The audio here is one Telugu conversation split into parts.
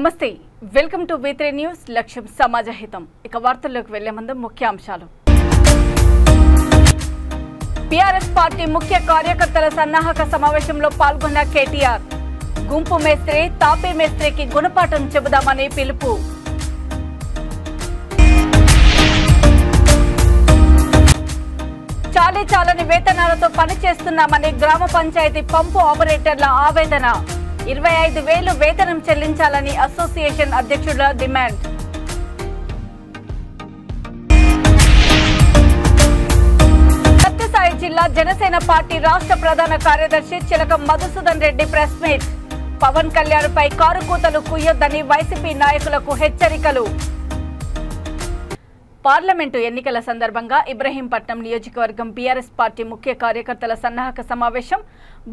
నమస్తే వెల్కమ్ టు V3 న్యూస్ లక్ష్యం సమాజహితం ఇక వార్తల్లోకి వెళ్లే ముందు ముఖ్యాంశాలు బీఆర్ఎస్ పార్టీ ముఖ్య కార్యకర్తల సన్నాహక సమావేశంలో పాల్గొన్న కేటీఆర్ గుంపు మేస్త్రి తాపీ మేస్త్రికి గుణపాఠం చెబుదామని పిలుపు చాలని వేతనాలతో పనిచేస్తున్నామని గ్రామ పంచాయతీ పంపు ఆపరేటర్ల ఆవేదన 25,000 వేతనం చెల్లించాలని అసోసియేషన్ అధ్యక్షుల డిమాండ్ సత్యసాయి జిల్లా జనసేన పార్టీ రాష్ట్ర ప్రధాన కార్యదర్శి చిలక మధుసూదన్ రెడ్డి ప్రెస్ మీట్ పవన్ కళ్యాణ్ పై కారు కూతలు కుయ్యొద్దని వైసీపీ నాయకులకు హెచ్చరికలు పార్లమెంటు ఎన్నికల సందర్భంగా ఇబ్రహీంపట్నం నియోజకవర్గం బీఆర్ఎస్ పార్టీ ముఖ్య కార్యకర్తల సన్నాహక సమావేశం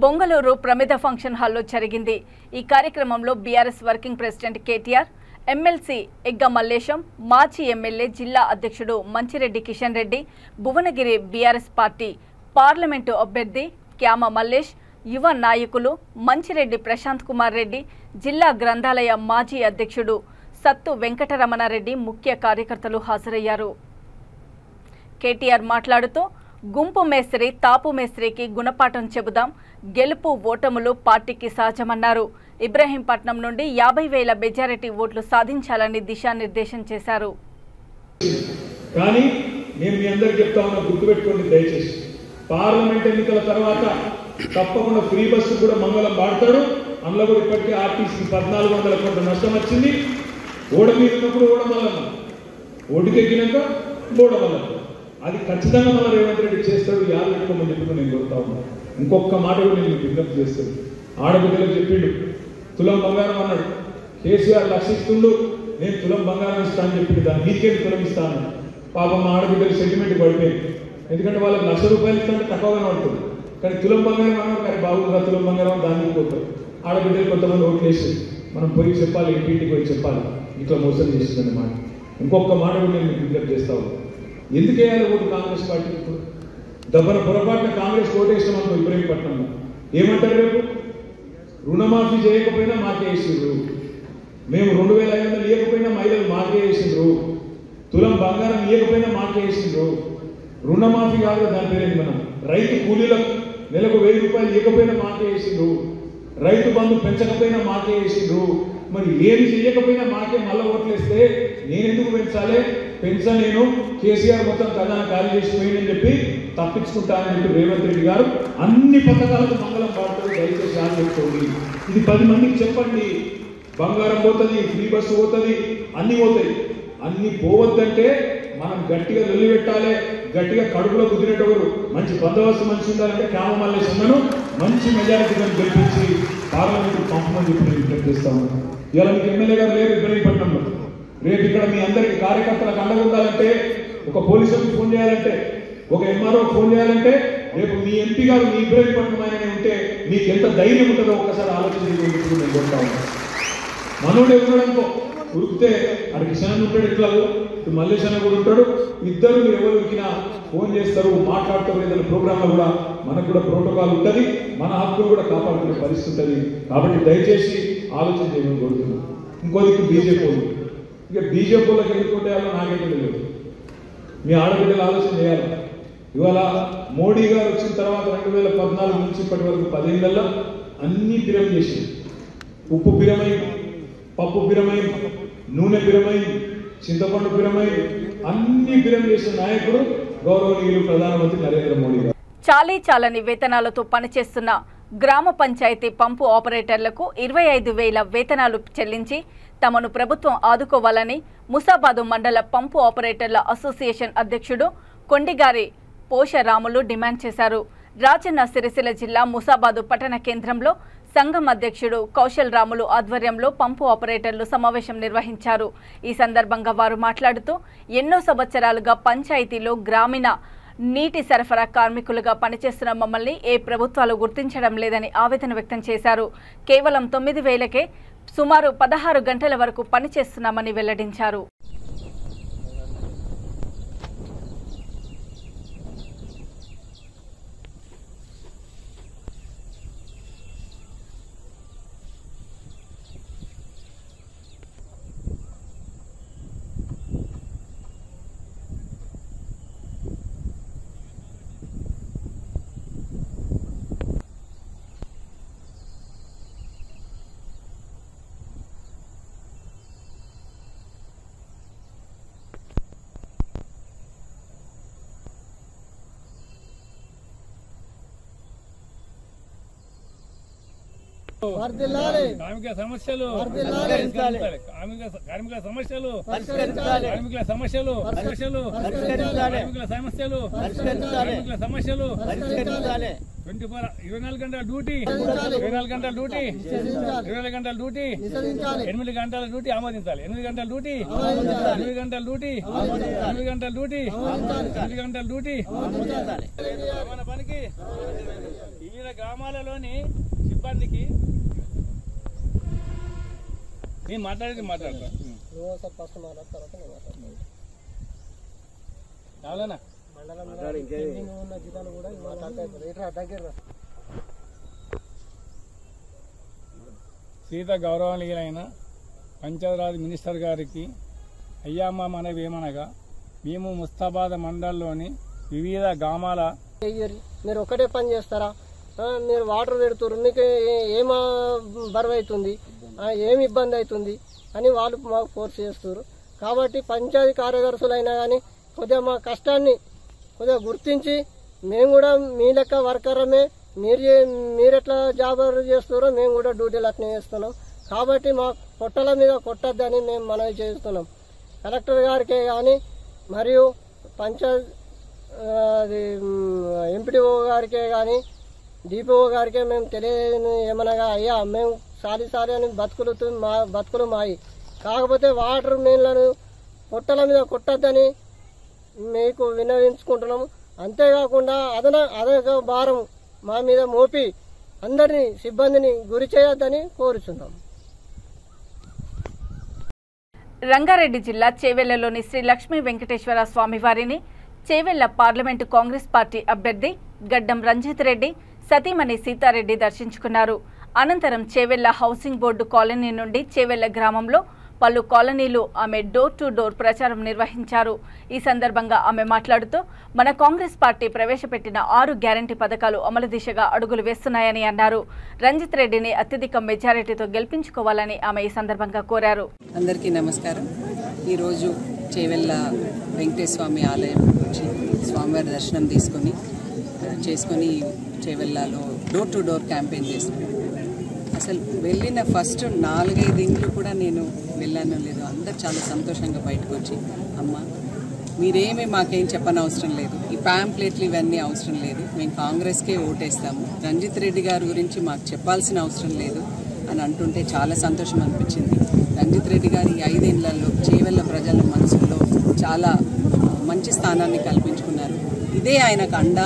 బొంగళూరు ప్రమిద ఫంక్షన్ హాల్లో జరిగింది ఈ కార్యక్రమంలో BRS working president KTR MLC Egga Mallesham మాజీ ఎమ్మెల్యే జిల్లా అధ్యక్షుడు Manchireddy Kishan Reddy Bhuvanagiri BRS party parliament అభ్యర్థి క్యామ మల్లేష్ యువ నాయకులు మంచిరెడ్డి ప్రశాంత్ కుమార్ రెడ్డి జిల్లా గ్రంథాలయ మాజీ అధ్యక్షుడు సత్తు వెంకటరమణారెడ్డి ముఖ్య కార్యకర్తలు హాజరయ్యారు కేటీఆర్ మాట్లాడుతూ గుంపు మేస్త్రి తాపు మేస్త్రికి గుణపాఠం చెబుదాం గెలుపు ఓటములు పార్టీకి సహజమన్నారు ఇబ్రహీంపట్నం నుండి 50,000 మెజారిటీ ఓట్లు సాధించాలని దిశానిర్దేశం చేశారు కానీ నేను మీ అందరికీ చెప్తా ఉన్నా గుర్తుపెట్టుకోండి దయచేసి పార్లమెంట్ ఎన్నికల తర్వాత తప్పకుండా ఫ్రీ బస్సు కూడా మంగళం వాడతాడు అందులో కూడా ఇప్పటికే ఆర్టీసీకి 1,400 కోట్ల నష్టం వచ్చింది ఓడ మీద ఉన్నప్పుడు ఓడమల్లన్న ఓడికెక్కినాక ఓడమల్ల అది ఖచ్చితంగా మన రేవంత్ రెడ్డి చేస్తాడు యాద పెట్టుకోమని చెప్పి నేను కోరుతా ఉన్నాను ఇంకొక మాట కూడా నేను విజ్ఞప్తి చేస్తాను ఆడబిడ్డలకు చెప్పిండు తులం బంగారం అన్నాడు కేసీఆర్ లక్షిస్తుండు నేను తులం బంగారం ఇస్తాను అని చెప్పిండు దాన్ని నీకేం తులం ఇస్తాను పాపం మా ఆడబిడ్డలు సెంటిమెంట్ పడిపోయింది ఎందుకంటే వాళ్ళకి ₹1,00,000 ఇస్తానంటే తక్కువగానే ఉంటుంది కానీ తులం బంగారం అన్నాడు కానీ బాగుందా తులం బంగారం దానికి పోతారు ఆడబిడ్డలు కొంతమంది ఓట్లు వేసి మనం పోయి చెప్పాలి ఇంటింటికి పోయి చెప్పాలి ఇట్లా మోసం చేస్తుందన్నమాట ఇంకొక మాట కూడా నేను విజ్ఞప్తి చేస్తాను ఎందుకు వేయాలి ఓటు కాంగ్రెస్ పార్టీ ఇప్పుడు దెబ్బన పొరపాటున కాంగ్రెస్ ఓటేసినాం అనుకో ఇబ్రహీంపట్నంలో ఏమంటారు రేపు రుణమాఫీ చేయకపోయినా మాకే వేసిండ్రు మేము 2,500 ఇవ్వకపోయినా మహిళలు మాకే వేసిండ్రు తులం బంగారం ఇవ్వకపోయినా మాకే వేసిండ్రు రుణమాఫీ కాదు దాని పేరేంటి మనం రైతు కూలీలకు నెలకు ₹1,000 ఇవ్వకపోయినా మాకే వేసిండ్రు రైతు బంధు పెంచకపోయినా మాకే వేసిండ్రు మరి ఏమి చేయకపోయినా మాకే మళ్ళీ ఓట్లేస్తే నేను ఎందుకు పెంచాలి నేను కేసీఆర్ మొత్తం ఖజానా ఖాళీ చేసిపోయిందని చెప్పి తప్పించుకుంటానని చెప్పి రేవంత్ రెడ్డి గారు అన్ని పథకాలకు మంగళం పాడుతారు దయచేసి ఆలోచించుకోండి ఇది 10 మందికి చెప్పండి బంగారం పోతుంది ఫ్రీ బస్సు పోతుంది అన్ని పోతాయి అన్ని పోవద్దంటే మనం గట్టిగా లొల్లి పెట్టాలి గట్టిగా కడుపులో కుదిరేటప్పుడు మంచి బందోబస్తు మనిషి ఉండాలంటే క్యామ మల్లేశమ్మను మంచి మెజారిటీగా గెలిపించి పార్లమెంట్ పంపమని చెప్పి నేను విజ్ఞప్తి చేస్తాను ఇలా మీకు ఎమ్మెల్యే గారు లేరు ఇబ్రహీంపట్నంలో రేపు ఇక్కడ మీ అందరికి కార్యకర్తలకు అండగా ఉండాలంటే ఒక పోలీసులకు ఫోన్ చేయాలంటే ఒక ఎంఆర్ఓ ఫోన్ చేయాలంటే రేపు మీ ఎంపీ గారు మీ ఇబ్రహీంపట్నం ఆయన ఉంటే మీకు ఎంత ధైర్యం ఉంటుందో ఒకసారి ఆలోచించి నేను కొడతాను మనోడే ఉన్నాడనుకో ఉరికితే అక్కడ కిషన్ ఉంటాడు ఇట్లా ఇప్పుడు మల్లేశన్న కూడా ఉంటాడు ఇద్దరు ఎవరు ఉరికినా ఫోన్ చేస్తారు మాట్లాడతారు ఏదైనా ప్రోగ్రాంలో కూడా మనకు కూడా ప్రోటోకాల్ ఉంటుంది మన హక్కులు కూడా కాపాడుకునే పరిస్థితి ఉంటుంది కాబట్టి దయచేసి ఆలోచన చేయమని కోరుతున్నాను ఇంకోది బీజేపీ ఇక బీజేపీ వాళ్ళకి ఎదుర్కొంటాయాలో నాకైతే తెలియదు మీ ఆడబిడ్డలు ఆలోచన చేయాలి ఇవాళ మోడీ గారు వచ్చిన తర్వాత 2014 నుంచి ఇప్పటి వరకు 10 ఏళ్లలో అన్ని పిరం చేసింది ఉప్పు పిరమై పప్పు పిరమై నూనె పిరమై చింతపండు పిరమై అన్ని పిరం చేసిన నాయకుడు గౌరవనీయులు ప్రధానమంత్రి నరేంద్ర మోడీ గారు చాలని వేతనాలతో పనిచేస్తున్న గ్రామ పంచాయతీ పంపు ఆపరేటర్లకు 25,000 వేతనాలు చెల్లించి తమను ప్రభుత్వం ఆదుకోవాలని ముసాబాదు మండల పంపు ఆపరేటర్ల అసోసియేషన్ అధ్యక్షుడు కొండిగారి పోషరాములు డిమాండ్ చేశారు రాజన్న సిరిసిల్ల జిల్లా ముసాబాదు పట్టణ కేంద్రంలో సంఘం అధ్యక్షుడు కౌశల్ రాములు ఆధ్వర్యంలో పంపు ఆపరేటర్లు సమావేశం నిర్వహించారు ఈ సందర్భంగా వారు మాట్లాడుతూ ఎన్నో సంవత్సరాలుగా పంచాయతీలో గ్రామీణ నీటి సరఫరా కార్మికులుగా పనిచేస్తున్న మమ్మల్ని ఏ ప్రభుత్వాలు గుర్తించడం లేదని ఆవేదన వ్యక్తం చేశారు కేవలం 9,000కే సుమారు 16 గంటల వరకు పనిచేస్తున్నామని వెల్లడించారు కార్మిక సమస్యలు కార్మికుల సమస్యలు కార్మికుల సమస్యలు కార్మికుల సమస్యలు కార్మికుల సమస్యలు 24 గంటల డ్యూటీ 24 గంటల డ్యూటీ 24 గంటల డ్యూటీ 8 గంటల డ్యూటీ ఆమోదించాలి 8 గంటల డ్యూటీ 8 గంటల డ్యూటీ 8 గంటల డ్యూటీ 8 గంటల డ్యూటీ మన పనికి వివిధ గ్రామాలలోని సిబ్బందికి నేను మాట్లాడతా చాలనా సీత గౌరవనీయులైన పంచాయతీరాజ్ మినిస్టర్ గారికి అయ్యా మా మనవి ఏమనగా మేము ముస్తాబాద్ మండలంలోని వివిధ గ్రామాల మీరు ఒకటే పని చేస్తారా మీరు వాటర్ పెడుతున్నారు మీకు ఏం బరువు అవుతుంది ఏమి ఇబ్బంది అవుతుంది అని వాళ్ళు మాకు ఫోర్స్ చేస్తారు కాబట్టి పంచాయతీ కార్యదర్శులైనా కానీ కొద్దిగా మా కష్టాన్ని కొద్దిగా గుర్తించి మేము కూడా మీ లెక్క వర్కరమే మీరు ఎట్లా జాబ్ చేస్తారో మేము కూడా డ్యూటీలు అట్నే చేస్తున్నాం కాబట్టి మా పొట్టల మీద కొట్టద్దని మేము మనవి చేస్తున్నాం కలెక్టర్ గారికే కానీ మరియు పంచాయత్ ఎంపీడీఓ గారికే కానీ డిపిఓ గారికే మేము తెలియని ఏమనగా అయ్యా మేము సారి అని బతుకులు మాయి కాకపోతే వాటర్ మెయిన్లను పొట్టల మీద కొట్టద్దని మీకు విన్నవించుకుంటున్నాము అంతేకాకుండా అదొక భారం మా మీద మోపి అందరినీ సిబ్బందిని గురి చేయొద్దని కోరుచున్నాం. రంగారెడ్డి జిల్లా చేవెళ్లలోని శ్రీ లక్ష్మీ వెంకటేశ్వర స్వామివారిని చేవెళ్ల పార్లమెంటు కాంగ్రెస్ పార్టీ అభ్యర్థి గడ్డం రంజిత్ రెడ్డి సతీమణి సీతారెడ్డి దర్శించుకున్నారు. అనంతరం చేవెళ్ల హౌసింగ్ బోర్డు కాలనీ నుండి చేవెళ్ల గ్రామంలో పలు కాలనీలు ఆమె డోర్ టు డోర్ ప్రచారం నిర్వహించారు. ఈ సందర్భంగా ఆమె మాట్లాడుతూ మన కాంగ్రెస్ పార్టీ ప్రవేశపెట్టిన 6 గ్యారంటీ పథకాలు అమలు దిశగా అడుగులు వేస్తున్నాయని అన్నారు. రంజిత్ రెడ్డిని అత్యధిక మెజారిటీతో గెలిపించుకోవాలని ఆమె ఈ సందర్భంగా కోరారు. అందరికీ నమస్కారం. ఈరోజు చేవెళ్ల వెంకటేశ్వర స్వామి ఆలయం వచ్చి స్వామివారి దర్శనం చేసుకొని చేవెళ్లలో డోర్ టు డోర్ క్యాంపెయిన్ చేస్తున్నాను. అసలు వెళ్ళిన ఫస్ట్ 4-5 ఇండ్లు కూడా నేను వెళ్ళానో లేదో అందరు చాలా సంతోషంగా బయటకు వచ్చి అమ్మ మీరేమీ మాకేం చెప్పనవసరం లేదు, ఈ ప్యాంప్లెట్లు ఇవన్నీ అవసరం లేదు, మేము కాంగ్రెస్కే ఓటేస్తాము, రంజిత్ రెడ్డి గారి గురించి మాకు చెప్పాల్సిన అవసరం లేదు అని అంటుంటే చాలా సంతోషం అనిపించింది. రంజిత్ రెడ్డి గారు ఈ 5 ఏళ్లలో చేవెళ్ల ప్రజల మనసులో చాలా మంచి స్థానాన్ని కల్పించుకున్నారు. ఇదే ఆయనకు అండ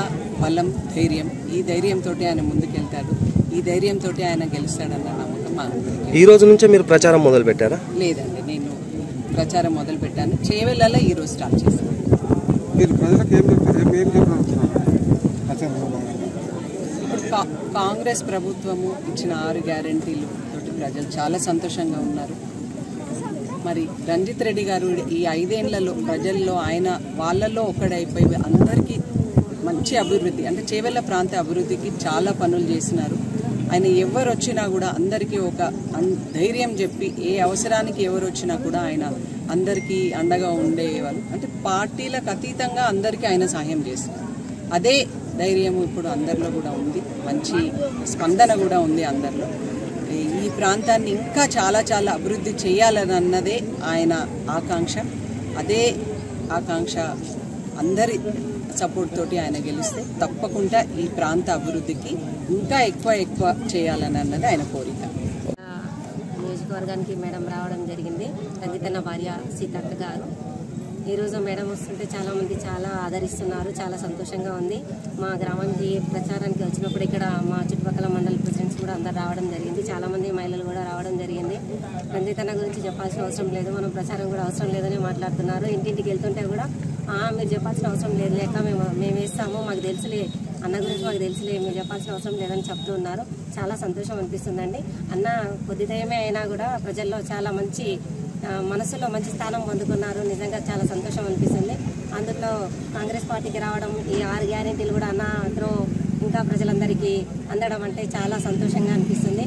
బలం ధైర్యం. ఈ ధైర్యంతో ఆయన ముందుకెళ్తాడు, ఈ ధైర్యంతో ఆయన గెలుస్తాడన్న నమ్మకం మా అందరికీ. ఈ రోజు నుంచే మీరు ప్రచారం మొదలు పెట్టారా? లేదండి, నేను ప్రచారం మొదలు పెట్టాను. చేవెళ్లలో ఈరోజు స్టార్ట్ చేశాను. ఇప్పుడు కాంగ్రెస్ ప్రభుత్వము ఇచ్చిన 6 గ్యారంటీలు తోటి ప్రజలు చాలా సంతోషంగా ఉన్నారు. మరి రంజిత్ రెడ్డి గారు ఈ 5 ఏళ్లలో ప్రజల్లో ఆయన వాళ్ళల్లో ఒక్కడైపోయి అందరికీ మంచి అభివృద్ధి అంటే చేవెళ్ల ప్రాంత అభివృద్ధికి చాలా పనులు చేసినారు. ఆయన ఎవరు వచ్చినా కూడా అందరికీ ఒక ధైర్యం చెప్పి ఏ అవసరానికి ఎవరు వచ్చినా కూడా ఆయన అందరికీ అండగా ఉండేవాళ్ళు. అంటే పార్టీలకు అతీతంగా అందరికీ ఆయన సహాయం చేస్తారు. అదే ధైర్యం ఇప్పుడు అందరిలో కూడా ఉంది, మంచి స్పందన కూడా ఉంది అందరిలో. ఈ ప్రాంతాన్ని ఇంకా చాలా చాలా అభివృద్ధి చేయాలన్నదే ఆయన ఆకాంక్ష. అదే ఆకాంక్ష అందరి సపోర్ట్ తోటి ఆయన గెలిస్తే తప్పకుండా ఈ ప్రాంత అభివృద్ధికి ఇంకా ఎక్కువ చేయాలని అన్నది ఆయన కోరిక. నియోజకవర్గానికి మేడం రావడం జరిగింది, రంజితన్న భార్య సీతక్క గారు. ఈరోజు మేడం వస్తుంటే చాలామంది చాలా ఆదరిస్తున్నారు, చాలా సంతోషంగా ఉంది. మా గ్రామానికి ప్రచారానికి వచ్చినప్పుడు ఇక్కడ మా చుట్టుపక్కల మండల ప్రెసిడెంట్స్ కూడా అందరు రావడం జరిగింది, చాలామంది మహిళలు కూడా రావడం జరిగింది. రంజితన్న గురించి చెప్పాల్సిన అవసరం లేదు, మనం ప్రచారం కూడా అవసరం లేదని మాట్లాడుతున్నారు. ఇంటింటికి వెళ్తుంటే కూడా మీరు చెప్పాల్సిన అవసరం లేదు లేక మేము వేస్తాము, మాకు తెలుసులే అన్న గురించి మాకు తెలుసులే, మీరు చెప్పాల్సిన అవసరం లేదని చెప్తున్నారు. చాలా సంతోషం అనిపిస్తుందండి. అన్న కొద్దిదయమే అయినా కూడా ప్రజల్లో చాలా మంచి మనసులో మంచి స్థానం పొందుకున్నారు. నిజంగా చాలా సంతోషం అనిపిస్తుంది. అందులో కాంగ్రెస్ పార్టీకి రావడం, ఈ 6 గ్యారెంటీలు కూడా అన్నతో ఇంకా ప్రజలందరికీ అందడం అంటే చాలా సంతోషంగా అనిపిస్తుంది.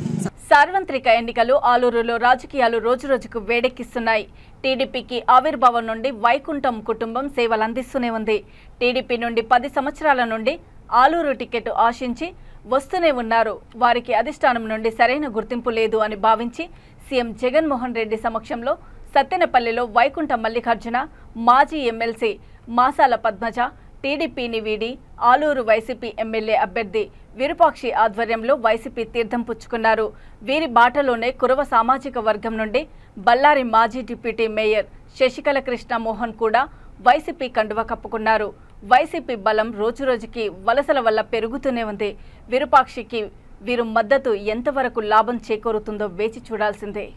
సార్వత్రిక ఎన్నికలు ఆలూరులో రాజకీయాలు రోజురోజుకు వేడెక్కిస్తున్నాయి. టీడీపీకి ఆవిర్భావం నుండి వైకుంఠం కుటుంబం సేవలందిస్తూనే ఉంది. టీడీపీ నుండి 10 సంవత్సరాల నుండి ఆలూరు టికెట్ ఆశించి వస్తూనే ఉన్నారు. వారికి అధిష్టానం నుండి సరైన గుర్తింపు లేదు అని భావించి సీఎం జగన్మోహన్ రెడ్డి సమక్షంలో సత్తెనపల్లిలో వైకుంఠ మల్లికార్జున, మాజీ ఎమ్మెల్సీ మాసాల పద్మజ, టీడీపీని వీడి ఆలూరు వైసీపీ ఎమ్మెల్యే అభ్యర్థి విరూపాక్షి ఆధ్వర్యంలో వైసీపీ తీర్థం పుచ్చుకున్నారు. వీరి బాటలోనే కురవ సామాజిక వర్గం నుండి బళ్ళారి మాజీ డిప్యూటీ మేయర్ శశికళ కృష్ణ మోహన్ కూడా వైసీపీ కండువా కప్పుకున్నారు. వైసీపీ బలం రోజురోజుకి వలసల వల్ల పెరుగుతూనే ఉంది. విరూపాక్షికి వీరు మద్దతు ఎంతవరకు లాభం చేకూరుతుందో వేచి చూడాల్సిందే.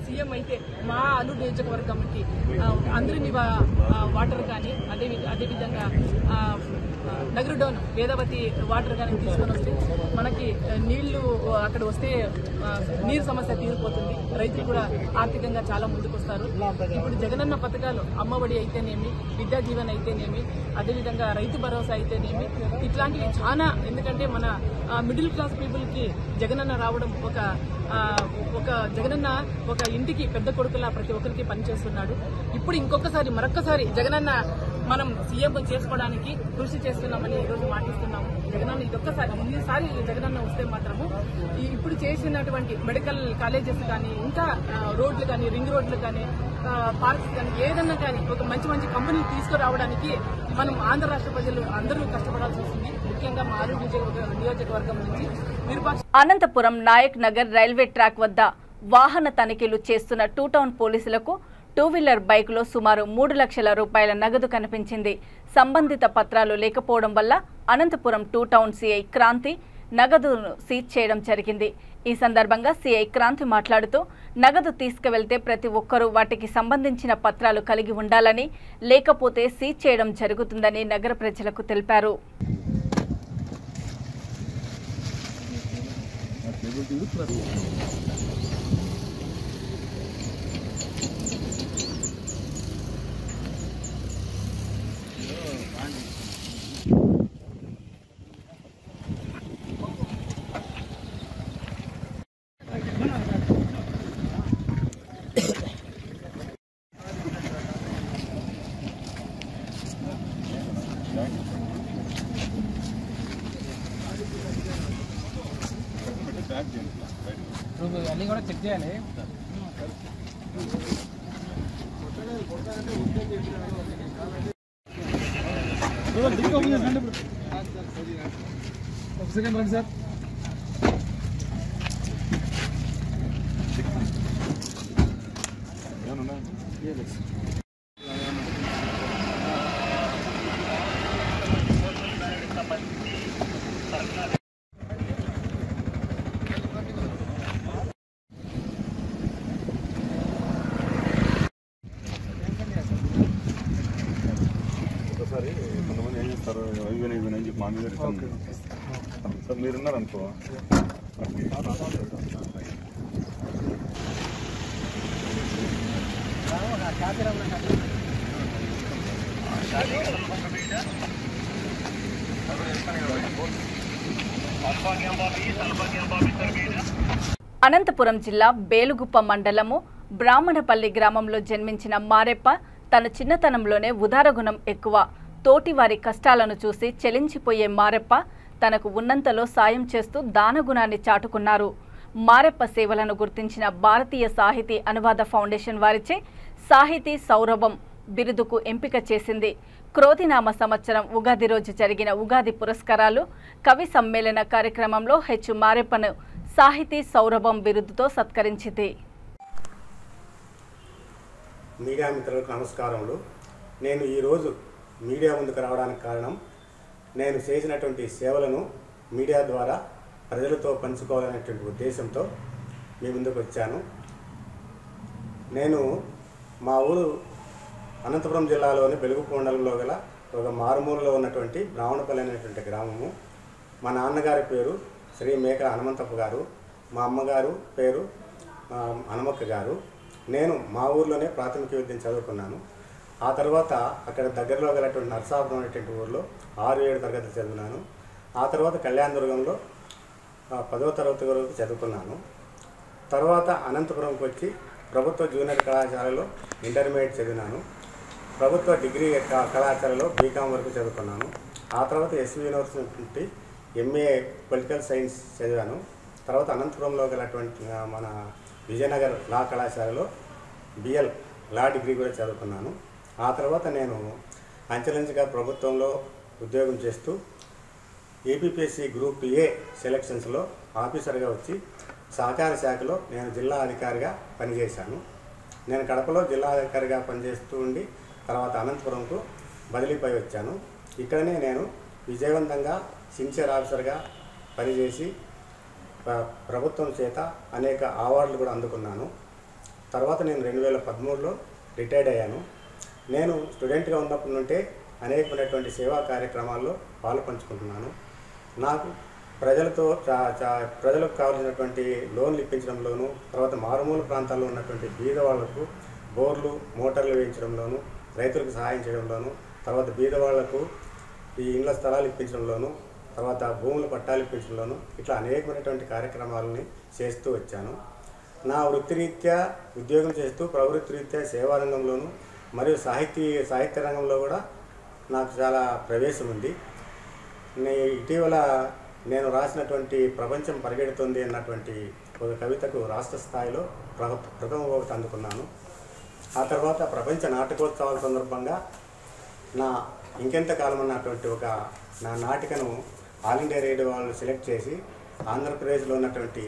సీఎం అయితే మా అల్లూరు నియోజకవర్గంకి అందరినీ వాటర్ కానీ అదేవిధంగా నగరు డౌన్ వేదావతి వాటర్ కానీ తీసుకొని వస్తే మనకి నీళ్లు అక్కడ వస్తే నీరు సమస్య తీరిపోతుంది. రైతులు కూడా ఆర్థికంగా చాలా ముందుకు వస్తారు. ఇప్పుడు జగనన్న పథకాలు అమ్మఒడి అయితేనేమి, విద్యా జీవన్ అయితేనేమి, అదేవిధంగా రైతు భరోసా అయితేనేమి, ఇట్లాంటివి చాలా. ఎందుకంటే మన మిడిల్ క్లాస్ పీపుల్ కి జగనన్న రావడం ఒక జగనన్న ఒక ఇంటికి పెద్ద కొడుకులా ప్రతి ఒక్కరికి పనిచేస్తున్నాడు. ఇప్పుడు మరొక్కసారి జగనన్న మనం సీఎం చేసుకోవడానికి కృషి చేస్తున్నామని ఈరోజు మాటిస్తున్నాము. జగనన్న ఇన్నిసారి జగనన్న వస్తే మాత్రము ఇప్పుడు చేసినటువంటి మెడికల్ కాలేజెస్ కానీ, ఇంకా రోడ్లు కానీ, రింగ్ రోడ్లు కానీ, పార్క్స్ కానీ, ఏదన్నా కానీ ఒక మంచి కంపెనీలు తీసుకురావడానికి మనం ఆంధ్ర రాష్ట్ర ప్రజలు అందరూ కష్టపడాల్సి వస్తుంది. ముఖ్యంగా మా అల్లూరు నియోజకవర్గం నుంచి అనంతపురం నాయక్ నగర్ రైల్వే ట్రాక్ వద్ద వాహన తనిఖీలు చేస్తున్న టూ టౌన్ పోలీసులకు టూ వీలర్ బైక్లో సుమారు 3 లక్షల రూపాయల నగదు కనిపించింది. సంబంధిత పత్రాలు లేకపోవడం వల్ల Anantapuram two town CI Kranti నగదును సీజ్ చేయడం జరిగింది. ఈ సందర్భంగా సిఐ క్రాంతి మాట్లాడుతూ నగదు తీసుకువెళ్తే ప్రతి ఒక్కరూ వాటికి సంబంధించిన పత్రాలు కలిగి ఉండాలని, లేకపోతే సీజ్ చేయడం జరుగుతుందని నగర ప్రజలకు తెలిపారు. అన్నీ కూడా చెక్ చేయాలి. ఒక సెకండ్ రండి సార్. ఒకసారి కొంతమంది ఏం చేస్తారు, అయిపోయినాయి చెప్పి మా మీద సార్ మీరున్నారనుకో అనంతపురం జిల్లా బేలుగుప్ప మండలము బ్రాహ్మణపల్లి గ్రామంలో జన్మించిన మారెప్ప తన చిన్నతనంలోనే ఉదారగుణం ఎక్కువ. తోటివారి కష్టాలను చూసి చెలించిపోయే మారెప్ప తనకు ఉన్నంతలో సాయం చేస్తూ దానగుణాన్ని చాటుకున్నారు. మారెప్ప సేవలను గుర్తించిన భారతీయ సాహితీ అనువాద ఫౌండేషన్ వారిచే సాహితీ సౌరభం బిరుదుకు ఎంపిక చేసింది. క్రోధినామ సంవత్సరం ఉగాది రోజు జరిగిన ఉగాది పురస్కారాలు కవి సమ్మేళన కార్యక్రమంలో హెచ్ మారెప్పను సాహితీ సౌరభం బిరుదుతో సత్కరించింది. మీడియా మిత్రులకు నమస్కారములు. నేను ఈరోజు మీడియా ముందుకు రావడానికి కారణం నేను చేసినటువంటి సేవలను మీడియా ద్వారా ప్రజలతో పంచుకోవాలనేటువంటి ఉద్దేశంతో మీ ముందుకు వచ్చాను. నేను మా ఊరు అనంతపురం జిల్లాలోని బెలుగుపు మండలంలో గల ఒక మారుమూలలో ఉన్నటువంటి బ్రాహ్మణపల్లి అనేటువంటి గ్రామము. మా నాన్నగారి పేరు శ్రీ మేక హనుమంతప్ప గారు, మా అమ్మగారు పేరు హనుమక్క గారు. నేను మా ఊర్లోనే ప్రాథమిక విద్యను చదువుకున్నాను. ఆ తర్వాత అక్కడ దగ్గరలో గలటువంటి నరసాపురం అనేటువంటి ఊర్లో 6-7 తరగతులు చదివినాను. ఆ తర్వాత కళ్యాణదుర్గంలో 10వ తరగతి వరకు చదువుకున్నాను. తర్వాత అనంతపురంకి వచ్చి ప్రభుత్వ జూనియర్ కళాశాలలో ఇంటర్మీడియట్ చదివినాను. ప్రభుత్వ డిగ్రీ కళాశాలలో బీకామ్ వరకు చదువుకున్నాను. ఆ తర్వాత SV university MA political science చదివాను. తర్వాత అనంతపురంలో గలటువంటి మన విజయనగర్ లా కళాశాలలో బిఎల్ లా డిగ్రీ కూడా చదువుకున్నాను. ఆ తర్వాత నేను అంచెలంచెగా ప్రభుత్వంలో ఉద్యోగం చేస్తూ ఏపీపీఎస్సీ గ్రూప్ ఏ సెలక్షన్స్లో ఆఫీసర్గా వచ్చి సహకార శాఖలో నేను జిల్లా అధికారిగా పనిచేశాను. నేను కడపలో జిల్లా అధికారిగా పనిచేస్తూ ఉండి తర్వాత అనంతపురంకు బదిలీపై వచ్చాను. ఇక్కడనే నేను విజయవంతంగా సిన్సియర్ ఆఫీసర్గా పనిచేసి ప్రభుత్వం చేత అనేక అవార్డులు కూడా అందుకున్నాను. తర్వాత నేను 2013లో రిటైర్డ్ అయ్యాను. నేను స్టూడెంట్గా ఉన్నప్పటి నుండే అనేకమైనటువంటి సేవా కార్యక్రమాల్లో పాల్పంచుకుంటున్నాను. నాకు ప్రజలకు కావాల్సినటువంటి లోన్లు ఇప్పించడంలోనూ, తర్వాత మారుమూల ప్రాంతాల్లో ఉన్నటువంటి బీద వాళ్లకు బోర్లు మోటార్లు వేయించడంలోనూ, రైతులకు సహాయం చేయడంలోనూ, తర్వాత బీద వాళ్లకు ఈ ఇండ్ల స్థలాలు ఇప్పించడంలోనూ, తర్వాత భూముల పట్టాలు ఇప్పించడంలోనూ ఇట్లా అనేకమైనటువంటి కార్యక్రమాలని చేస్తూ వచ్చాను. నా వృత్తిరీత్యా ఉద్యోగం చేస్తూ ప్రవృత్తిరీత్యా సేవారంగంలోనూ మరియు సాహిత్య రంగంలో కూడా నాకు చాలా ప్రవేశం ఉంది. ఇటీవల నేను రాసినటువంటి ప్రపంచం పరిగెడుతుంది అన్నటువంటి ఒక కవితకు రాష్ట్ర స్థాయిలో ప్రథమ బహుమతి అందుకున్నాను. ఆ తర్వాత ప్రపంచ నాటకోత్సవాల సందర్భంగా నా ఇంకెంత కాలం అన్నటువంటి ఒక నా నాటికను ఆల్ ఇండియా రేడియో వాళ్ళు సెలెక్ట్ చేసి ఆంధ్రప్రదేశ్లో ఉన్నటువంటి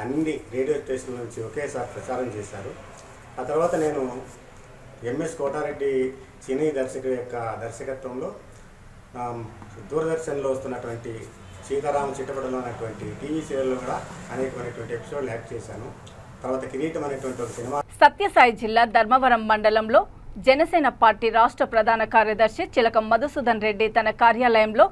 అన్ని రేడియో స్టేషన్ల నుంచి ఒకేసారి ప్రచారం చేశారు. ఆ తర్వాత నేను ఎంఎస్ కోటారెడ్డి సినీ దర్శకుడి యొక్క దర్శకత్వంలో దూరదర్శన్లో వస్తున్నటువంటి సీతారామ చిట్టపటంలో ఉన్నటువంటి టీవీ సీరియల్లో కూడా అనేకమైనటువంటి ఎపిసోడ్లు యాక్ట్ చేశాను. తర్వాత కిరీటం అనేటువంటి ఒక సినిమా. సత్యసాయి జిల్లా ధర్మవరం మండలంలో జనసేన పార్టీ రాష్ట్ర ప్రధాన కార్యదర్శి చిలకం మధుసూదన్ రెడ్డి తన కార్యాలయంలో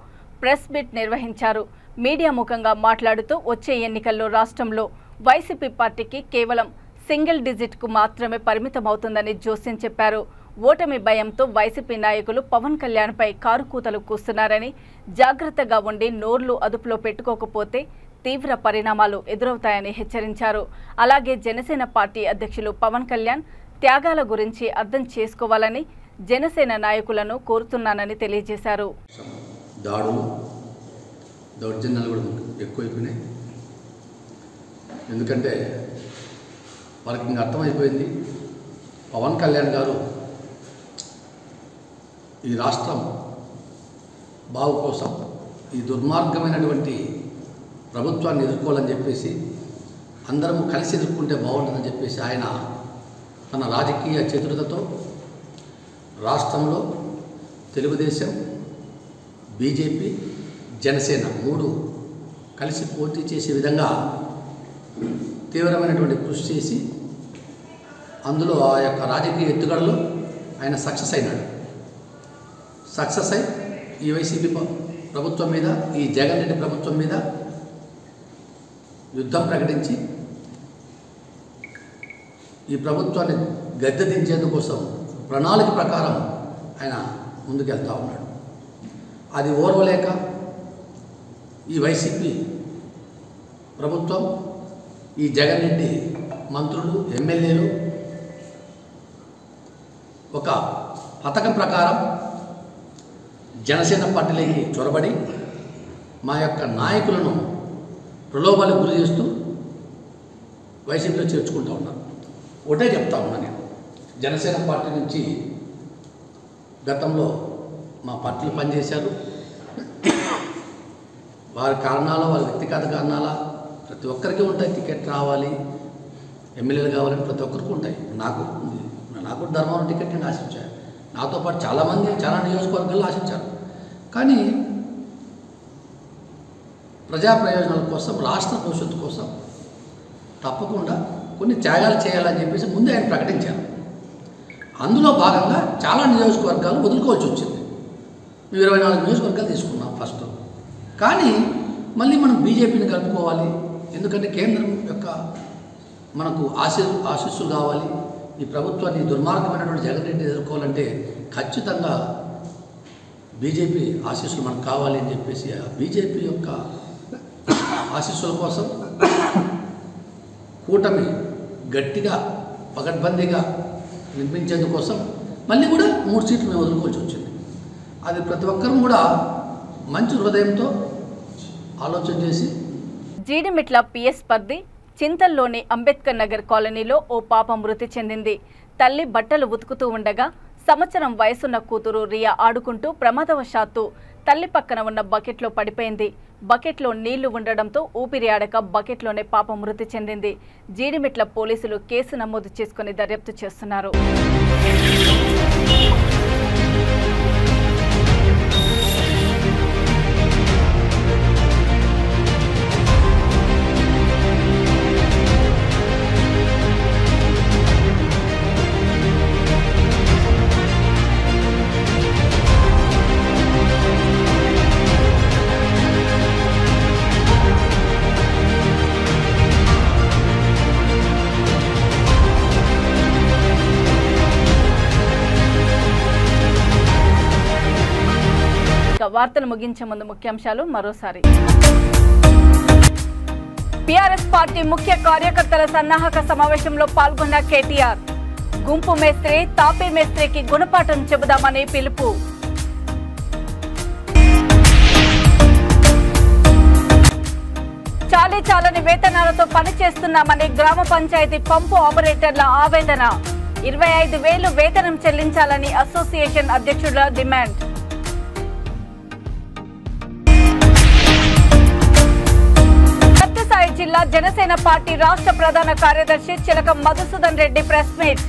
ప్రెస్ మీట్ నిర్వహించారు. మీడియా ముఖంగా మాట్లాడుతూ వచ్చే ఎన్నికల్లో రాష్ట్రంలో వైసీపీ పార్టీకి కేవలం సింగిల్ డిజిట్కు మాత్రమే పరిమితమవుతుందని జోస్యం చెప్పారు. ఓటమి భయంతో వైసీపీ నాయకులు పవన్ కళ్యాణ్పై కారుకూతలు కూస్తున్నారని, జాగ్రత్తగా ఉండి నోర్లు అదుపులో పెట్టుకోకపోతే తీవ్ర పరిణామాలు ఎదురవుతాయని హెచ్చరించారు. అలాగే జనసేన పార్టీ అధ్యక్షులు పవన్ కళ్యాణ్ త్యాగాల గురించి అర్థం చేసుకోవాలని జనసేన నాయకులను కోరుతున్నానని తెలియజేశారు. దాడులు దౌర్జన్యాలు కూడా ఎక్కువైపోయినాయి. ఎందుకంటే వాళ్ళకి ఇంకా అర్థమైపోయింది, పవన్ కళ్యాణ్ గారు ఈ రాష్ట్రం బాగు కోసం ఈ దుర్మార్గమైనటువంటి ప్రభుత్వాన్ని ఎదుర్కోవాలని చెప్పేసి అందరం కలిసి ఎదుర్కొంటే బాగుంటుందని చెప్పేసి ఆయన తన రాజకీయ చతురతతో రాష్ట్రంలో తెలుగుదేశం, బీజేపీ, జనసేన 3 కలిసి పోటీ చేసే విధంగా తీవ్రమైనటువంటి కృషి చేసి అందులో ఆ యొక్క రాజకీయ ఎత్తుగడలో ఆయన సక్సెస్ అయినాడు. సక్సెస్ అయి ఈ వైసీపీ ప్రభుత్వం మీద, ఈ జగన్ రెడ్డి ప్రభుత్వం మీద యుద్ధం ప్రకటించి ఈ ప్రభుత్వాన్ని గద్దె దించేందుకోసం ప్రణాళిక ప్రకారం ఆయన ముందుకెళ్తా ఉన్నాడు. అది ఓర్వలేక ఈ వైసీపీ ప్రభుత్వం, ఈ జగన్ రెడ్డి మంత్రులు, ఎమ్మెల్యేలు ఒక పథకం ప్రకారం జనసేన పార్టీలోకి చొరబడి మా యొక్క నాయకులను ప్రలోభాలకు గురి చేస్తూ వైసీపీలో చేర్చుకుంటూ ఉన్నారు. ఒకటే చెప్తా ఉన్నా, నేను జనసేన పార్టీ నుంచి గతంలో మా పార్టీలో పనిచేశారు. వారి కారణాలు, వారి వ్యక్తిగత కారణాల ప్రతి ఒక్కరికి ఉంటాయి. టికెట్ రావాలి, ఎమ్మెల్యేలు కావాలని ప్రతి ఒక్కరికి ఉంటాయి. నాకు ధర్మవరం టికెట్ నేను ఆశించాను. నాతో పాటు చాలామంది చాలా నియోజకవర్గాల్లో ఆశించారు. కానీ ప్రజా ప్రయోజనాల కోసం, రాష్ట్ర భవిష్యత్తు కోసం తప్పకుండా కొన్ని త్యాగాలు చేయాలని చెప్పేసి ముందే ఆయన ప్రకటించారు. అందులో భాగంగా చాలా నియోజకవర్గాలు వదులుకోవాల్సి వచ్చింది. 24 నియోజకవర్గాలు తీసుకున్నాం ఫస్ట్. కానీ మళ్ళీ మనం బీజేపీని కలుపుకోవాలి, ఎందుకంటే కేంద్రం యొక్క మనకు ఆశీస్సులు కావాలి. ఈ ప్రభుత్వాన్ని దుర్మార్గమైనటువంటి జగన్ రెడ్డి ఎదుర్కోవాలంటే ఖచ్చితంగా బీజేపీ ఆశీస్సులు మనకు కావాలి అని చెప్పేసి ఆ బీజేపీ యొక్క ఆశీస్సుల కోసం కూటమి గట్టిగా పకడ్బందీగా నిర్మించేందుకోసం మళ్ళీ కూడా 3 సీట్లు మేము వదులుకోవాల్సి వచ్చింది. అది ప్రతి ఒక్కరూ కూడా మంచి హృదయంతో ఆలోచన చేసి. జీడిమిట్ల పిఎస్ పరిధి చింతల్లోని అంబేద్కర్ నగర్ కాలనీలో ఓ పాప మృతి చెందింది. తల్లి బట్టలు ఉతుకుతూ ఉండగా సంవత్సరం వయసున్న కూతురు రియా ఆడుకుంటూ ప్రమాదవశాత్తు తల్లి పక్కన ఉన్న బకెట్లో పడిపోయింది. బకెట్లో నీళ్లు ఉండడంతో ఊపిరి ఆడక బకెట్లోనే పాప మృతి చెందింది. జీడిమిట్ల పోలీసులు కేసు నమోదు చేసుకుని దర్యాప్తు చేస్తున్నారు. వార్తలు ముగించే ముందు ముఖ్యాంశాలు మరోసారి. బీఆర్ఎస్ పార్టీ ముఖ్య కార్యకర్తల సన్నాహక సమావేశంలో పాల్గొన్న కేటీఆర్. గుంపు మేస్త్రి, తాపీ మేస్త్రికి గుణపాఠం చెబుదామని పిలుపు. చాలని వేతనాలతో పనిచేస్తున్నామని గ్రామ పంచాయతీ పంపు ఆపరేటర్ల ఆవేదన. 25,000 వేతనం చెల్లించాలని అసోసియేషన్ అధ్యక్షుల డిమాండ్. సత్యసాయి జిల్లా జనసేన పార్టీ రాష్ట్ర ప్రధాన కార్యదర్శి చిలక మధుసూదన్ రెడ్డి ప్రెస్ మీట్.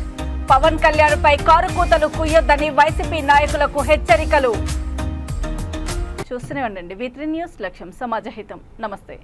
పవన్ కళ్యాణ్ పై కారు కూతలు కుయ్యొద్దని వైసీపీ నాయకులకు హెచ్చరికలు. చూస్తూనే ఉండండి V3 న్యూస్, లక్ష్యం సమాజహితం. నమస్తే.